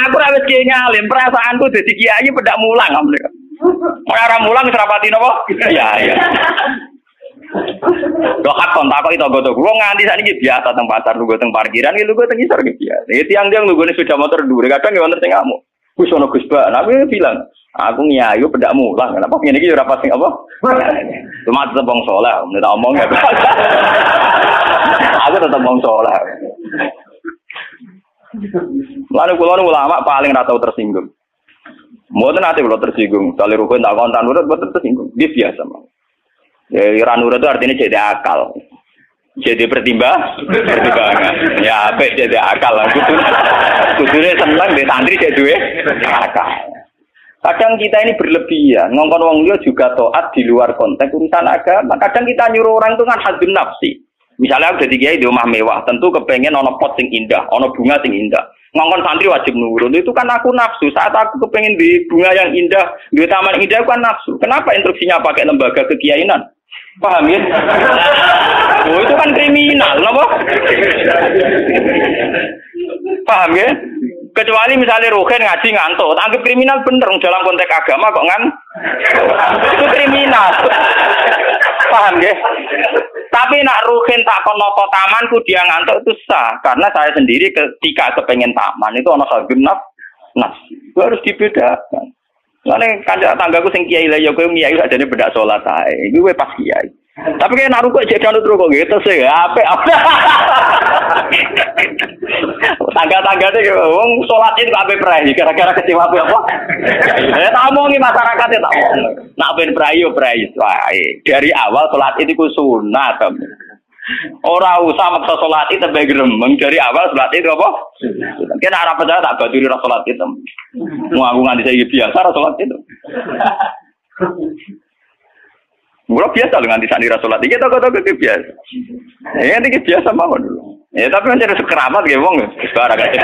aku ora wis kiai ngalim, perasaanku dadi kiai pedak mulang. Ora mulang wis rapati napa? Iya. Lho hak kon takok itu goto. Wong nganti sakniki biasa teng pasar lugu teng parkiran iki lugu teng isor iki biasa. Ya tiang-tiang lugune sepeda motor dhuwur kadang ya wonten sing ngamuk. Wis ono Gus Ba, aku bilang, aku nyayu pedak mulang. Kenapa ngene iki ora pasti apa? Cuma tetep wong saleh, nek omong ya. Aku tetep wong saleh. Lalu kula ulama paling ora tau tersinggung. Mboten ate kula tersinggung, kali rukun tak kontan nurut mboten tersinggung. Dia biasa mah. Ya ora nurut itu artinya jadi akal. Jadi pertimbangan. Ya apik jadi akal lah. Kudune seneng di santri jadi duwe akal. Kadang kita ini berlebihan, ngongkon wong liya juga taat di luar konteks urusan agama. Kadang kita nyuruh orang itu kan hadzun nafsi. Misalnya aku jadi kiai di rumah mewah, tentu kepengen ono pot sing indah, ono bunga sing indah. Ngongkon santri wajib nurut, itu kan aku nafsu. Saat aku kepengen di bunga yang indah, di taman indah kan nafsu. Kenapa instruksinya pakai lembaga kekiainan? Paham ya? Oh itu kan kriminal, apa? Paham ya? Kecuali misalnya Ruhin ngaji ngantuk, anggap kriminal bener dalam konteks agama kok itu kriminal. Paham ya? Tapi nak Ruhin tak konoto tamanku dia ngantuk itu sah, karena saya sendiri ketika kepengen taman itu ono hadzun nafsi. Itu harus dibedakan. Soalnya kanca tanggaku sing kiai lah ya kowe kiai sakjane bedak salat ae. Iku kowe pas kiai. Tapi kayak naruh kok jek terus kok gitu sih. Apik. Tangga-tanggane wong salat itu ape prai gara-gara kecewa apa? Ya tak omongi masyarakat ya tak omong. Nak ben prai yo prai wae. Dari awal salat itu ku sunat. Ora usah maksa salat itu tebe gremeng dari awal salat itu apa? Kena arep percaya tak baturi ra salat itu. Mau aku nganti saya biasa ra salat itu. Mula biasa dengan nganti sani ra salat iki toko-toko biasa. Ya iki biasa mawon dulu. Ya tapi kan jadi sekeramat ya wong barang aja.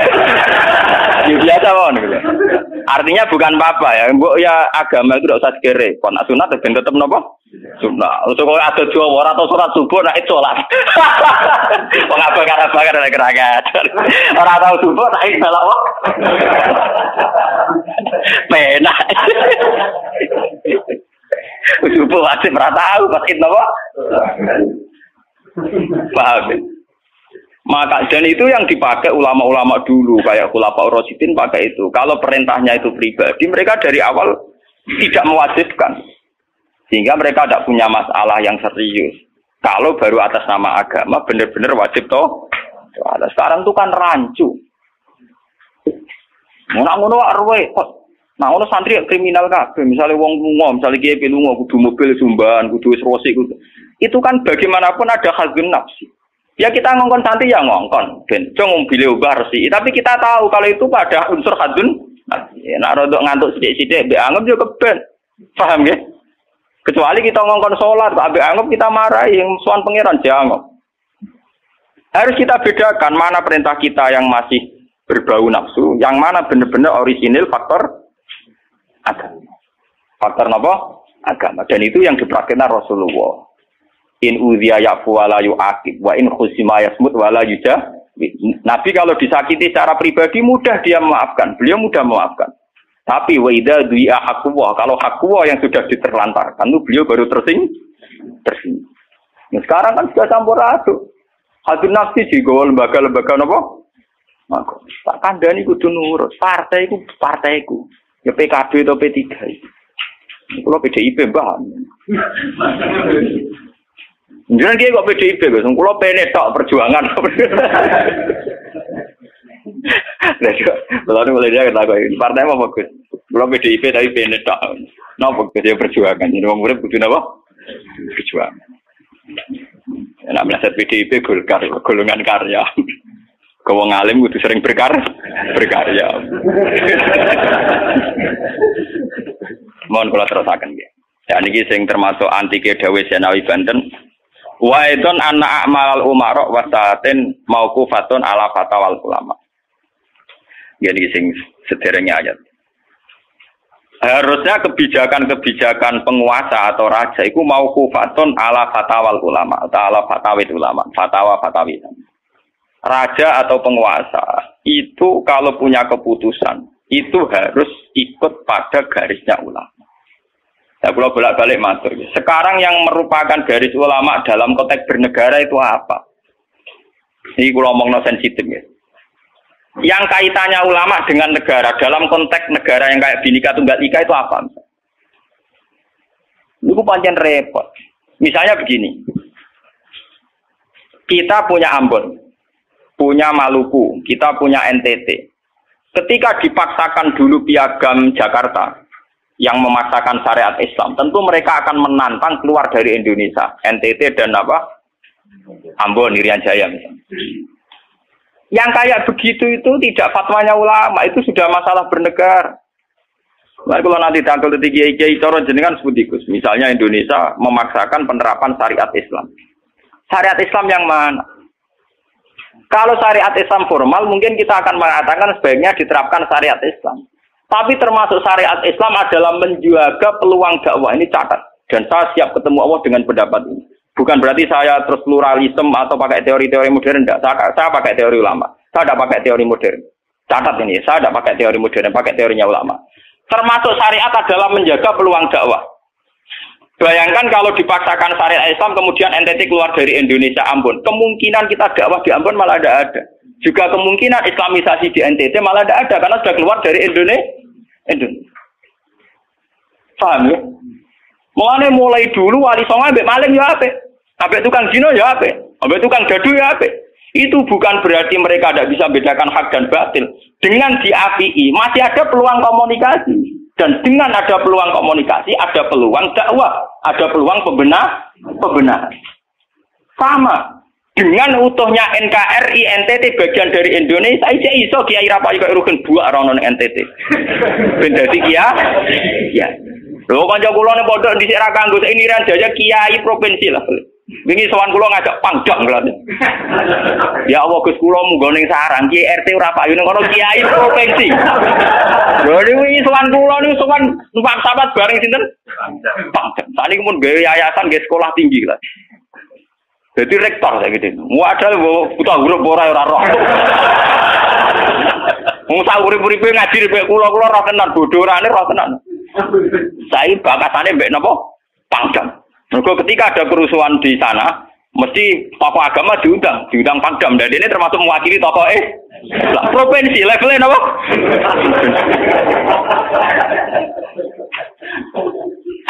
Biasa mawon gitu. Artinya bukan apa-apa ya. Mbok ya agama itu tidak usah dikere. Kon sunat ben tetep napa? Sunat. Untuk kok ada Jawa ora tau salat subuh nek salat. Wong abang-abang nek keragat. Ora tau subuh tak salat wae. Penak. Subuh wajib ora tau pas itu napa? Paham. Maka dan itu yang dipakai ulama-ulama dulu kayak Khulafaur Rasyidin pakai itu. Kalau perintahnya itu pribadi, mereka dari awal tidak mewajibkan. Sehingga mereka tidak punya masalah yang serius. Kalau baru atas nama agama benar-benar wajib toh. Sekarang itu kan rancu. Ngono arwe kok. Nah, ono santri kriminal kabeh. Misalnya wong lunga, misalnya kiai lunga kudu mobil sumban, kudu wis rosi kudu. Itu kan bagaimanapun ada hadzun nafsi. Ya kita ngongkon santri ya ngongkon, ben cung mobil ubah resi. Tapi kita tahu kalau itu pada unsur hadzun nafsi. Nek rodok ngantuk sithik-sithik mbek anggap yo keben. Paham nggih? Kecuali kita ngongkon salat, mbek anggap kita marahi yang sowan pangeran jangan. Harus kita bedakan mana perintah kita yang masih berbau nafsu, yang mana benar-benar orisinil faktor agama. Faktor apa? Agama. Dan itu yang dipraktikkan Rasulullah. In udhiya ya'fu wa la yu'aqib wa in khusima yasmut wa la yujah. Nabi kalau disakiti secara pribadi mudah dia memaafkan. Beliau mudah memaafkan. Tapi wa idza du'a haqqullah, kalau haqqullah yang sudah diterlantarkan itu beliau baru tersinggung. Nah, sekarang kan sudah campur aduk. Hadzun nafsi juga lembaga-lembaga napa? Maka tak kandhani kudu nurut. Partaiku. Ya PKB atau P3. Kalau PDIP mbah. Jangan dia kok PDIP, Gus. Kalau PNS tok perjuangan. Nah, kalau mulai dia kata ini partai apa Gus? Kalau PDIP tapi PNS tok. Napa Gus dia perjuangan. Jadi wong urip kudu napa? Perjuangan. Namanya set PDIP Golkar, golongan karya. Kau ngalim kudu sering berkarya. Mohon kula terusaken nggih. Ya niki sing termasuk antike dawuh Senawi Banten. Wa idon anna a'malal umara wa sa'atin mauqufatun ala fatawal ulama. Jadi sing sederenge ayat. Harusnya kebijakan-kebijakan penguasa atau raja itu mauqufatun ala fatawal ulama atau ala fatawid ulama, fatwa-fatwi. raja atau penguasa itu kalau punya keputusan itu harus ikut pada garisnya ulama. Saya kalau bolak-balik matur. Sekarang yang merupakan garis ulama dalam konteks bernegara itu apa? Ini kalau ngomong sensitif ya. Yang kaitannya ulama dengan negara dalam konteks negara yang kayak Bhinneka Tunggal Ika itu apa? Itu pancen repot. Misalnya begini. Kita punya Ambon, punya Maluku, kita punya NTT. Ketika dipaksakan dulu piagam Jakarta yang memaksakan syariat Islam, tentu mereka akan menantang keluar dari Indonesia, NTT dan apa? Ambon, Irian Jaya misalnya. Yang kayak begitu itu tidak fatwanya ulama, itu sudah masalah bernegara. Nah, kalau nanti tanggal kiai cara jenengan sebut ikus. Misalnya Indonesia memaksakan penerapan syariat Islam. Syariat Islam yang mana? Kalau syariat Islam formal mungkin kita akan mengatakan sebaiknya diterapkan syariat Islam. Tapi termasuk syariat Islam adalah menjaga peluang dakwah. Ini catat. Dan saya siap ketemu Allah dengan pendapat ini. Bukan berarti saya terus pluralisme atau pakai teori-teori modern. Tidak. Saya pakai teori ulama. Saya tidak pakai teori modern. Catat ini. Saya tidak pakai teori modern. Pakai teorinya ulama. Termasuk syariat adalah menjaga peluang dakwah. Bayangkan kalau dipaksakan syariat Islam kemudian NTT keluar dari Indonesia Ambon. Kemungkinan kita dakwah di Ambon malah tidak ada. Juga kemungkinan Islamisasi di NTT malah tidak ada karena sudah keluar dari Indonesia. Paham ya? Mulai dulu wali songo ambek maling ya apik. Ambek tukang zina ya apik. Ambek tukang gaduh ya apik. Itu bukan berarti mereka tidak bisa bedakan hak dan batil. Dengan diapii masih ada peluang komunikasi. Dan dengan ada peluang komunikasi ada peluang dakwah, ada peluang pembenahan. Sama. Dengan utuhnya NKRI NTT bagian dari Indonesia, aja iso Kiai Rapayu kok rugen buak ora ono NTT. Ben dadi ya. Lho kanca kula ning pondok dhisik ra kanggo ini Irian Jaya kiai provinsi lah. Wingi sowan kula ngajak pangdam kula. Ya Allah Gus kula munggo ning sarang Kiai RT ora payu ning kono kiai provinsi. Lho wingi sowan kula niku sowan numpak sahabat bareng sinten? Pangdam. Saniki mun gawe yayasan nggih sekolah tinggi lah. Jadi rektor saya gitu. Wadah buta huruf ora roh. Wong sak urip-uripe ngaji mek kula roh tenan bodorane roh tenan. Saya bakatane mbek napa? Pangdam. Mergo ketika ada kerusuhan di sana, mesti tokoh agama diundang Pangdam. Dan ini termasuk mewakili tokoh provinsi levelnya napa?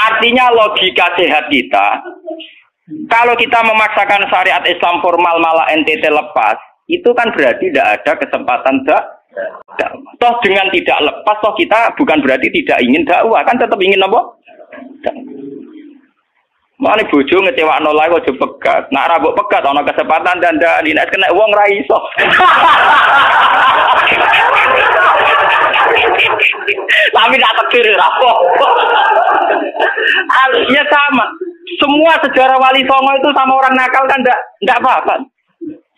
Artinya logika sehat kita. Kalau kita memaksakan syariat Islam formal malah NTT lepas, itu kan berarti tidak ada kesempatan dakwah. Toh dengan tidak lepas, toh kita bukan berarti tidak ingin dakwah, kan tetap ingin apa? Mana bojo ngecewakno lae aja pegat. Nak ra mbok pegat ana kesempatan dandani nek kena wong ra iso. Tapi tak takdir ra apa. Artinya sama. Semua sejarah Wali Songo itu sama orang nakal kan enggak apa-apa.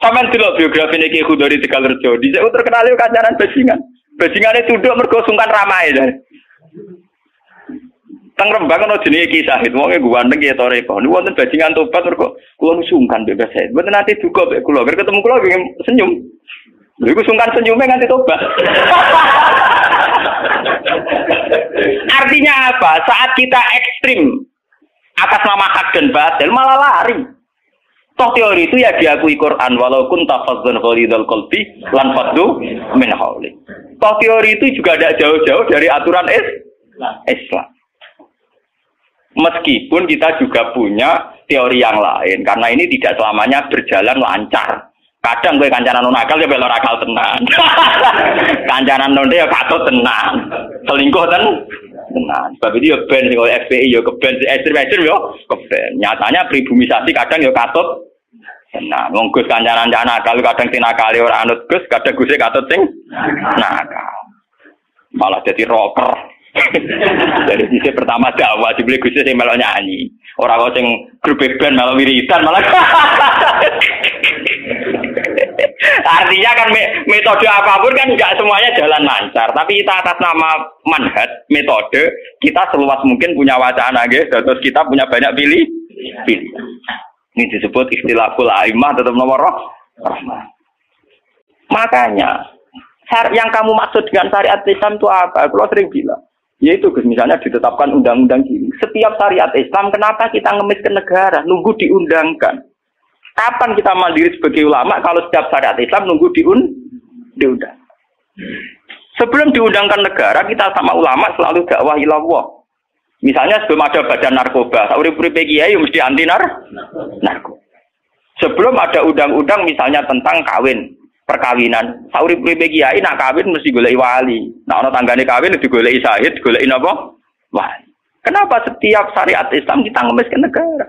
Sampeyan delok biografi Ki Khudori Tegalrejo. Dhisik terkenal yo kancanan bajingan. Bajingane tunduk mergo sungkan ramae. Teng Rembang ana jenenge Ki Sahid, wonge ganteng ya toreko. Niku wonten bajingan tobat mergo kula sungkan bebas Sahid. Mboten nate duka mek kula, ketemu kula senyum. Lha iku sungkan senyume nganti tobat. Artinya apa? Saat kita ekstrim atas nama hak dan batil malah lari. Toh teori itu ya diakui Quran walaupun tafazzan ghalidul qalbi lan faddu min hauli. Toh teori itu juga tidak jauh-jauh dari aturan Islam. Meskipun kita juga punya teori yang lain karena ini tidak selamanya berjalan lancar. Kadang gue kancanan nakal ya belok nakal tenan. Kancanan nonde ya katut tenan. Selingkuh tenan. Sebab itu ya ben sing FPI ya keben ekstrem-ekstrem ya keben. Nyatanya pribumisasi kadang ya katut tenan. Wong Gus kancanan nakal kadang sing nakal ora anut Gus, kadang Gus katut sing nakal. Malah jadi rocker. Dari sisi pertama dakwah dibeli Gus sing melok nyanyi. Ora kok sing grup band melok wiridan malah. Artinya kan metode apapun kan enggak semuanya jalan lancar, tapi kita atas nama manhaj metode kita seluas mungkin punya wacana nggih, terus kita punya banyak pilih. Ini disebut ikhtilaful a'immah tetap nomor rahmah. Makanya yang kamu maksud dengan syariat Islam itu apa? Kalau sering bilang, yaitu misalnya ditetapkan undang-undang gini. Setiap syariat Islam, kenapa kita ngemis ke negara? Nunggu diundangkan. Kapan kita mandiri sebagai ulama kalau setiap syariat Islam nunggu diundang? Sebelum diundangkan negara, kita sama ulama selalu dakwah ilallah. Misalnya sebelum ada badan narkoba, sauri-uripe kiai mesti anti narkoba. Sebelum ada undang-undang misalnya tentang kawin, perkawinan, sauri-uripe kiai nak kawin mesti goleki wali. Nah ana tanggane kawin digoleki syahid, goleki napa? Wali. Kenapa setiap syariat Islam kita ngemis ke negara?